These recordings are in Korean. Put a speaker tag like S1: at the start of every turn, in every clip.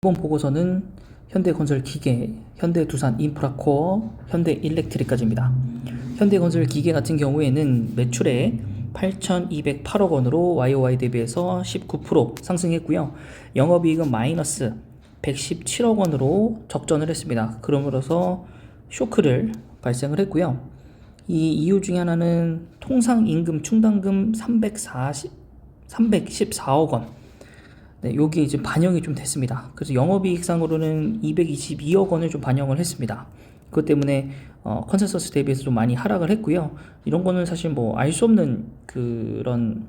S1: 이번 보고서는 현대건설기계, 현대두산인프라코어, 현대일렉트릭까지입니다. 현대건설기계 같은 경우에는 매출에 8,208억 원으로 YOY 대비해서 19% 상승했고요. 영업이익은 마이너스 117억 원으로 적전을 했습니다. 그러므로서 쇼크를 발생을 했고요. 이 이유 중에 하나는 통상임금 충당금 314억 원. 네, 여기에 이제 반영이 좀 됐습니다. 그래서 영업이익상으로는 222억 원을 좀 반영을 했습니다. 그것 때문에 컨센서스 대비해서 좀 많이 하락을 했고요. 이런 거는 사실 뭐 알 수 없는 그런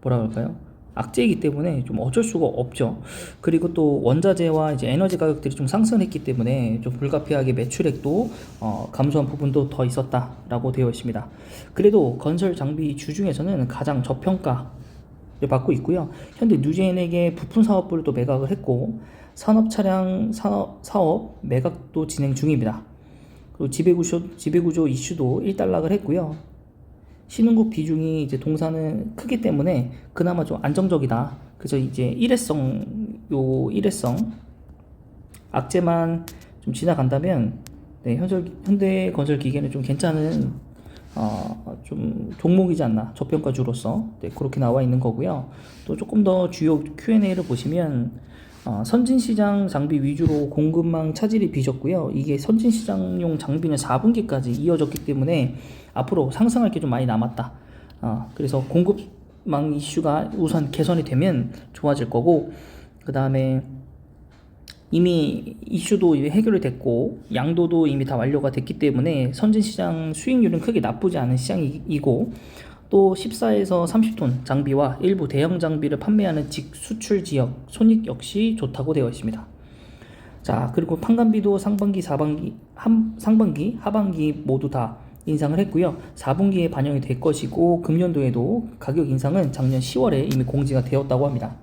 S1: 뭐라 그럴까요? 악재이기 때문에 좀 어쩔 수가 없죠. 그리고 또 원자재와 이제 에너지 가격들이 좀 상승했기 때문에 좀 불가피하게 매출액도 감소한 부분도 더 있었다라고 되어 있습니다. 그래도 건설 장비 주 중에서는 가장 저평가 받고 있고요. 현대 뉴제인에게 부품 사업부를 또 매각을 했고 산업 차량 사업 매각도 진행 중입니다. 그리고 지배구조 이슈도 일단락을 했고요. 신흥국 비중이 이제 동사는 크기 때문에 그나마 좀 안정적이다. 그래서 이제 일회성 악재만 좀 지나간다면 네, 현대건설 기계는 좀 괜찮은 좀 종목이지 않나, 저평가주로서. 네, 그렇게 나와 있는 거고요. 또 조금 더 주요 Q&A를 보시면 선진시장 장비 위주로 공급망 차질이 빚었고요. 이게 선진시장용 장비는 4분기까지 이어졌기 때문에 앞으로 상승할 게 좀 많이 남았다. 그래서 공급망 이슈가 우선 개선이 되면 좋아질 거고, 그 다음에 이미 이슈도 해결이 됐고 양도도 이미 다 완료가 됐기 때문에 선진시장 수익률은 크게 나쁘지 않은 시장이고, 또 14에서 30톤 장비와 일부 대형 장비를 판매하는 직수출 지역 손익 역시 좋다고 되어 있습니다. 자, 그리고 판관비도 상반기, 하반기 모두 다 인상을 했고요. 4분기에 반영이 될 것이고 금년도에도 가격 인상은 작년 10월에 이미 공지가 되었다고 합니다.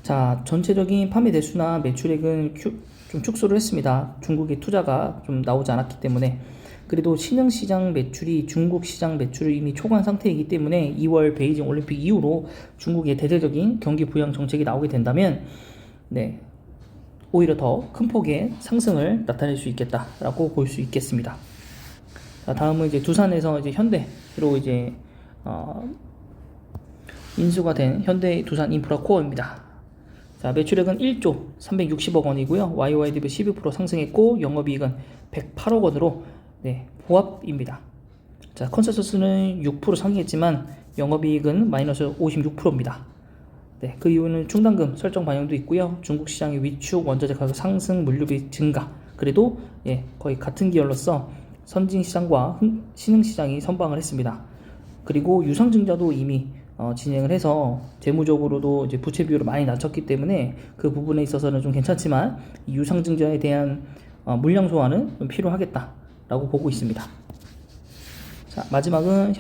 S1: 자, 전체적인 판매 대수나 매출액은 좀 축소를 했습니다. 중국의 투자가 좀 나오지 않았기 때문에. 그래도 신흥시장 매출이 중국 시장 매출을 이미 초과한 상태이기 때문에 2월 베이징 올림픽 이후로 중국의 대대적인 경기 부양 정책이 나오게 된다면 네, 오히려 더 큰 폭의 상승을 나타낼 수 있겠다라고 볼 수 있겠습니다. 자, 다음은 이제 두산에서 이제 현대로 이제 인수가 된 현대 두산 인프라 코어입니다. 자, 매출액은 1조 360억 원이고요. YOY 대비 12% 상승했고 영업이익은 108억 원으로 네, 보합입니다. 자, 컨센서스는 6% 상승했지만 영업이익은 마이너스 56%입니다. 네, 그 이유는 충당금 설정 반영도 있고요. 중국 시장의 위축, 원자재 가격 상승, 물류비 증가. 그래도 거의 같은 기열로서 선진 시장과 신흥 시장이 선방을 했습니다. 그리고 유상증자도 이미 진행을 해서 재무적으로도 이제 부채 비율을 많이 낮췄기 때문에 그 부분에 있어서는 좀 괜찮지만 이 유상증자에 대한 물량 소화는 좀 필요하겠다라고 보고 있습니다. 자, 마지막은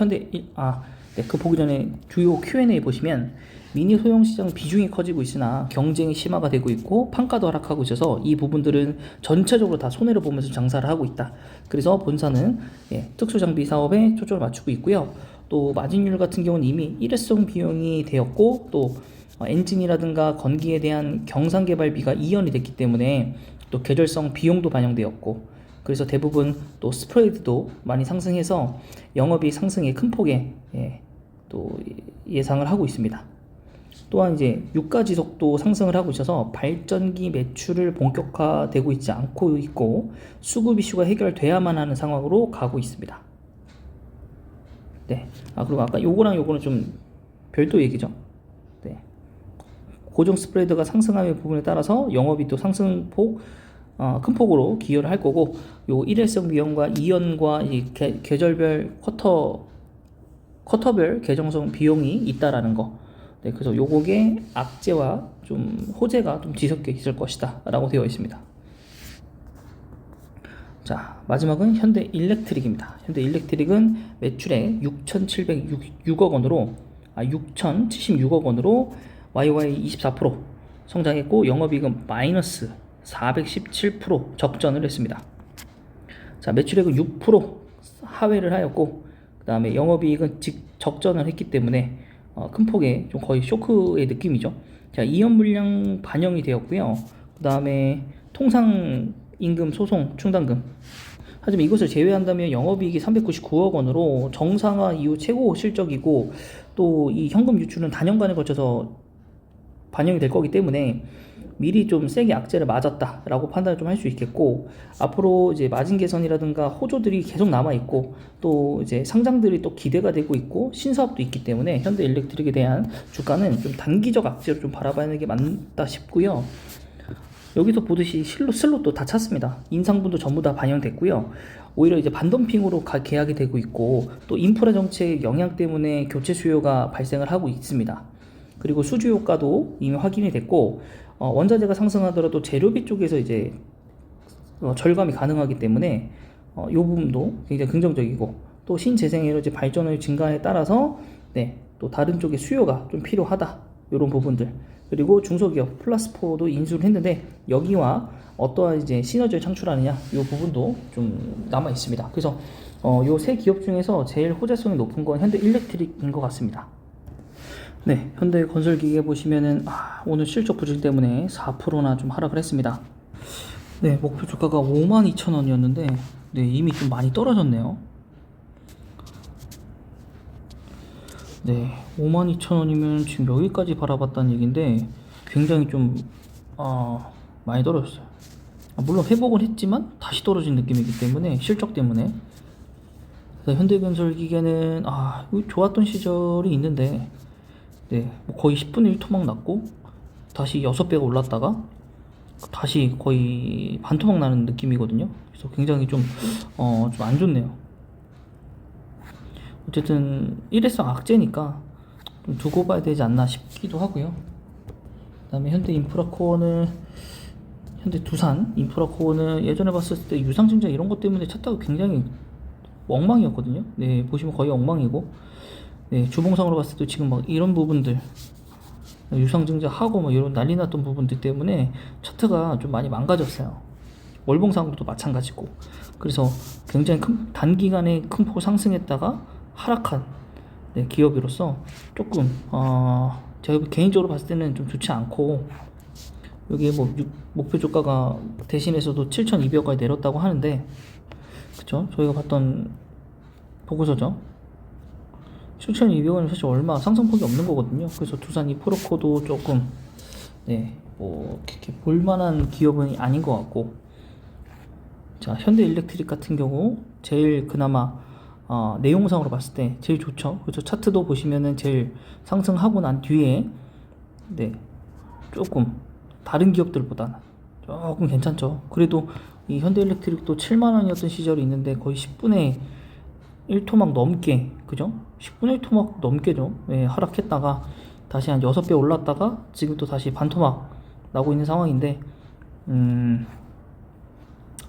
S1: 그 보기 전에 주요 Q&A 보시면 미니 소형 시장 비중이 커지고 있으나 경쟁이 심화가 되고 있고 판가도 하락하고 있어서 이 부분들은 전체적으로 다 손해를 보면서 장사를 하고 있다. 그래서 본사는 특수장비 사업에 초점을 맞추고 있고요. 또 마진율 같은 경우는 이미 일회성 비용이 되었고, 또 엔진이라든가 건기에 대한 경상개발비가 이연이 됐기 때문에 또 계절성 비용도 반영되었고, 그래서 대부분 또 스프레드도 많이 상승해서 영업이익 상승의 큰 폭에 또 예상을 하고 있습니다. 또한 이제 유가 지속도 상승을 하고 있어서 발전기 매출을 본격화되고 있지 않고 있고 수급 이슈가 해결돼야만 하는 상황으로 가고 있습니다. 네. 그리고 아까 요거랑 요거는 좀 별도 얘기죠. 네. 고정 스프레드가 상승하는 부분에 따라서 영업이익도 상승폭 큰 폭으로 기여를 할 거고, 요 일회성 비용과 이연과 이 계절별 쿼터별 계정성 비용이 있다라는 거. 네, 그래서 요거게 악재와 좀 호재가 좀 뒤섞여 있을 것이다라고 되어 있습니다. 자, 마지막은 현대일렉트릭입니다. 현대일렉트릭은 매출액 6,076억 원으로 YOY 24% 성장했고 영업이익은 마이너스 417% 적전을 했습니다. 자, 매출액은 6% 하회를 하였고 그 다음에 영업이익은 적전을 했기 때문에 큰 폭의 좀 거의 쇼크의 느낌이죠. 자, 이연 물량 반영이 되었고요. 그 다음에 통상 임금 소송 충당금. 하지만 이것을 제외한다면 영업이익이 399억 원으로 정상화 이후 최고 실적이고, 또 이 현금 유출은 단연간에 걸쳐서 반영이 될 거기 때문에 미리 좀 세게 악재를 맞았다라고 판단을 좀 할 수 있겠고, 앞으로 이제 마진 개선이라든가 호조들이 계속 남아 있고, 또 이제 상장들이 또 기대가 되고 있고 신사업도 있기 때문에 현대일렉트릭에 대한 주가는 좀 단기적 악재로 좀 바라봐야 하는 게 맞다 싶고요. 여기서 보듯이 슬롯도 다 찼습니다. 인상분도 전부 다 반영됐고요. 오히려 이제 반덤핑으로 계약이 되고 있고, 또 인프라 정책 영향 때문에 교체 수요가 발생을 하고 있습니다. 그리고 수주 효과도 이미 확인이 됐고, 원자재가 상승하더라도 재료비 쪽에서 이제 절감이 가능하기 때문에 이 부분도 굉장히 긍정적이고, 또 신재생에너지 발전의 증가에 따라서 또 다른 쪽의 수요가 좀 필요하다, 이런 부분들. 그리고 중소기업 플러스4도 인수를 했는데 여기와 어떠한 이제 시너지를 창출하느냐, 이 부분도 좀 남아 있습니다. 그래서 요 세 기업 중에서 제일 호재성이 높은 건 현대일렉트릭인 것 같습니다. 네, 현대건설기계 보시면은 오늘 실적 부진 때문에 4%나 좀 하락을 했습니다. 네, 목표 주가가 52,000원이었는데 이미 좀 많이 떨어졌네요. 네, 52,000원이면 지금 여기까지 바라봤다는 얘기인데 굉장히 좀 많이 떨어졌어요. 물론 회복은 했지만 다시 떨어진 느낌이기 때문에, 실적 때문에. 그래서 현대건설기계는 좋았던 시절이 있는데 뭐 거의 10분의 1 토막 났고 다시 6배가 올랐다가 다시 거의 반토막 나는 느낌이거든요. 그래서 굉장히 좀 안 좋네요. 어쨌든 일회성 악재니까 좀 두고 봐야 되지 않나 싶기도 하고요. 그 다음에 현대두산 인프라코어는 예전에 봤을 때 유상증자 이런 것 때문에 찾다가 굉장히 엉망이었거든요. 네, 보시면 거의 엉망이고, 주봉상으로 봤을 때 지금 막 이런 부분들, 유상증자 하고 막 이런 난리 났던 부분들 때문에 차트가 좀 많이 망가졌어요. 월봉상으로도 마찬가지고. 그래서 굉장히 단기간에 큰 폭 상승했다가 하락한 기업으로서 조금 제가 개인적으로 봤을 때는 좀 좋지 않고, 여기에 뭐 목표 주가가 대신해서도 7,200원까지 내렸다고 하는데, 그쵸? 저희가 봤던 보고서죠. 7,200원이면 사실 얼마 상승폭이 없는 거거든요. 그래서 두산 이프로코도 조금 뭐 이렇게 볼만한 기업은 아닌 것 같고, 자, 현대일렉트릭 같은 경우 제일 그나마 내용상으로 봤을 때 제일 좋죠. 그래서 차트도 보시면은 제일 상승하고 난 뒤에 조금 다른 기업들보다는 조금 괜찮죠. 그래도 이 현대일렉트릭도 7만원이었던 시절이 있는데 거의 10분의 1 토막 넘게, 그죠? 10분의 1 토막 넘게죠. 하락했다가 다시 한 6배 올랐다가 지금 또 다시 반토막 나고 있는 상황인데,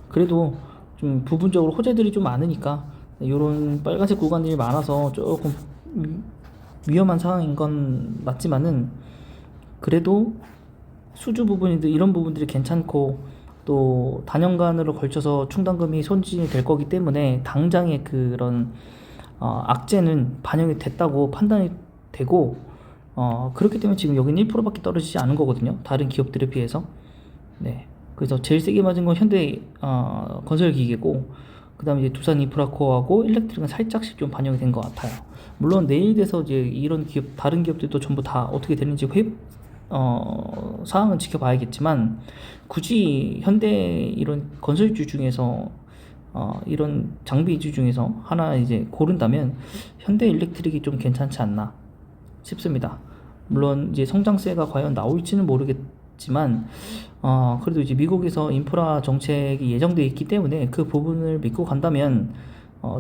S1: 그래도 좀 부분적으로 호재들이 좀 많으니까 이런 빨간색 구간들이 많아서 조금 위험한 상황인 건 맞지만은, 그래도 수주 부분인데 이런 부분들이 괜찮고, 또 단연간으로 걸쳐서 충당금이 손진이 될 거기 때문에 당장의 그런 악재는 반영이 됐다고 판단이 되고, 그렇기 때문에 지금 여기는 1%밖에 떨어지지 않은 거거든요, 다른 기업들에 비해서. 그래서 제일 세게 맞은 건 현대 건설기계고, 그 다음에 이제 두산 인프라코어하고 일렉트릭은 살짝씩 좀 반영이 된 것 같아요. 물론 내일 돼서 이제 이런 기업, 다른 기업들도 전부 다 어떻게 되는지 사항은 지켜봐야겠지만, 굳이 현대 이런 건설주 중에서 이런 장비주 중에서 하나 이제 고른다면 현대일렉트릭이 좀 괜찮지 않나 싶습니다. 물론 이제 성장세가 과연 나올지는 모르겠지만, 그래도 이제 미국에서 인프라 정책이 예정되어 있기 때문에 그 부분을 믿고 간다면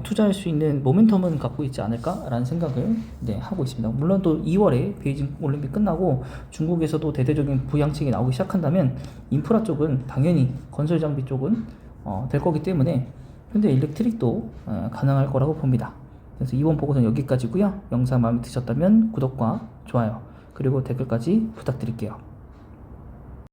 S1: 투자할 수 있는 모멘텀은 갖고 있지 않을까라는 생각을 하고 있습니다. 물론 또 2월에 베이징 올림픽 끝나고 중국에서도 대대적인 부양책이 나오기 시작한다면 인프라 쪽은 당연히 건설 장비 쪽은 될 거기 때문에 현대일렉트릭도 가능할 거라고 봅니다. 그래서 이번 보고서는 여기까지고요. 영상 마음에 드셨다면 구독과 좋아요 그리고 댓글까지 부탁드릴게요.